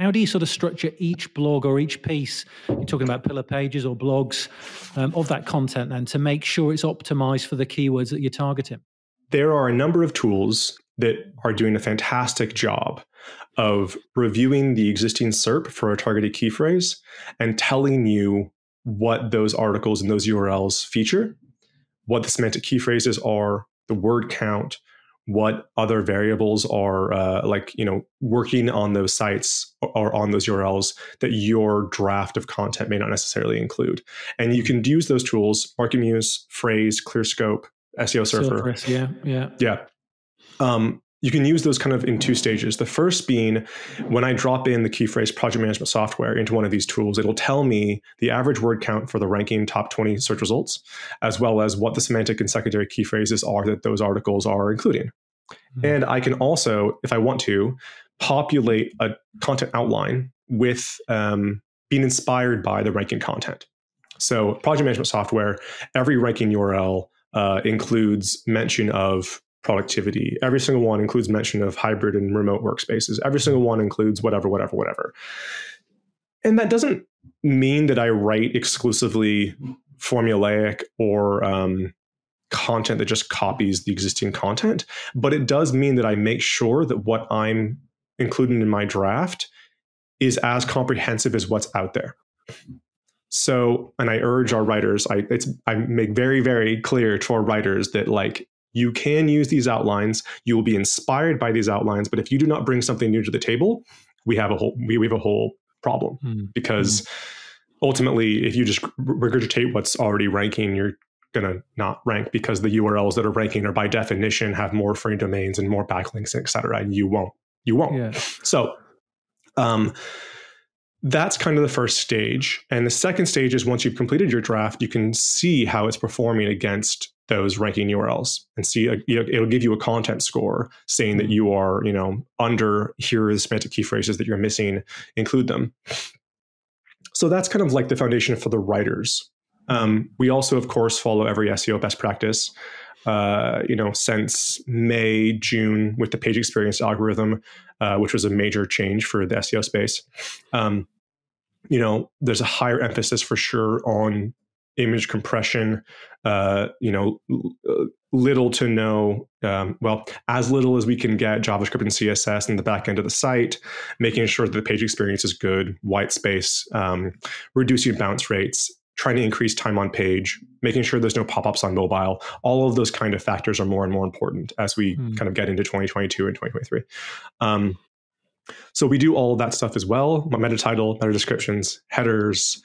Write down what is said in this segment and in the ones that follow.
How do you sort of structure each blog or each piece, you're talking about pillar pages or blogs, of that content then, to make sure it's optimized for the keywords that you're targeting? There are a number of tools that are doing a fantastic job of reviewing the existing SERP for a targeted key phrase and telling you what those articles and those URLs feature, what the semantic key phrases are, the word count, what other variables are working on those sites or on those URLs that your draft of content may not necessarily include. And you can use those tools, Optimise, Phrase, ClearScope, SEO Surfer. Yeah. You can use those kind of in two stages. The first being when I drop in the key phrase project management software into one of these tools, it'll tell me the average word count for the ranking top 20 search results, as well as what the semantic and secondary key phrases are that those articles are including. Mm-hmm. And I can also, if I want to, populate a content outline with being inspired by the ranking content. So project management software, every ranking URL includes mention of productivity. Every single one includes mention of hybrid and remote workspaces. Every single one includes whatever. And that doesn't mean that I write exclusively formulaic or content that just copies the existing content, but it does mean that I make sure that what I'm including in my draft is as comprehensive as what's out there. So, and I urge our writers, I make very, very clear to our writers that you can use these outlines. You will be inspired by these outlines, but if you do not bring something new to the table, we have a whole problem. Because ultimately, if you just regurgitate what's already ranking, you're going to not rank because the URLs that are ranking are by definition have more free domains and more backlinks, et cetera, and you won't. Yeah. So that's kind of the first stage. And the second stage is once you've completed your draft, you can see how it's performing against those ranking URLs and see, it'll give you a content score saying that you are, under, here are the semantic key phrases that you're missing, include them. So that's kind of like the foundation for the writers. We also, of course, follow every SEO best practice, since May, June with the page experience algorithm, which was a major change for the SEO space. There's a higher emphasis for sure on image compression, little to no, as little as we can get JavaScript and CSS in the back end of the site, making sure that the page experience is good, white space, reducing bounce rates, trying to increase time on page, making sure there's no pop-ups on mobile. All of those kind of factors are more and more important as we kind of get into 2022 and 2023. So we do all of that stuff as well. Meta title, meta descriptions, headers,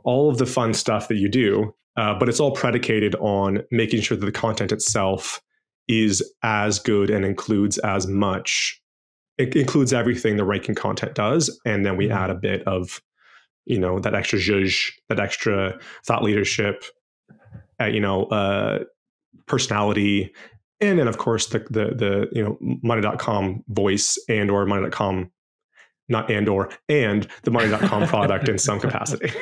all of the fun stuff that you do. But it's all predicated on making sure that the content itself is as good and includes as much. It includes everything the ranking content does. And then we add a bit of, that extra zhuzh, that extra thought leadership, personality. And then, of course, the money.com voice and or money.com, not and or, and the money.com product in some capacity.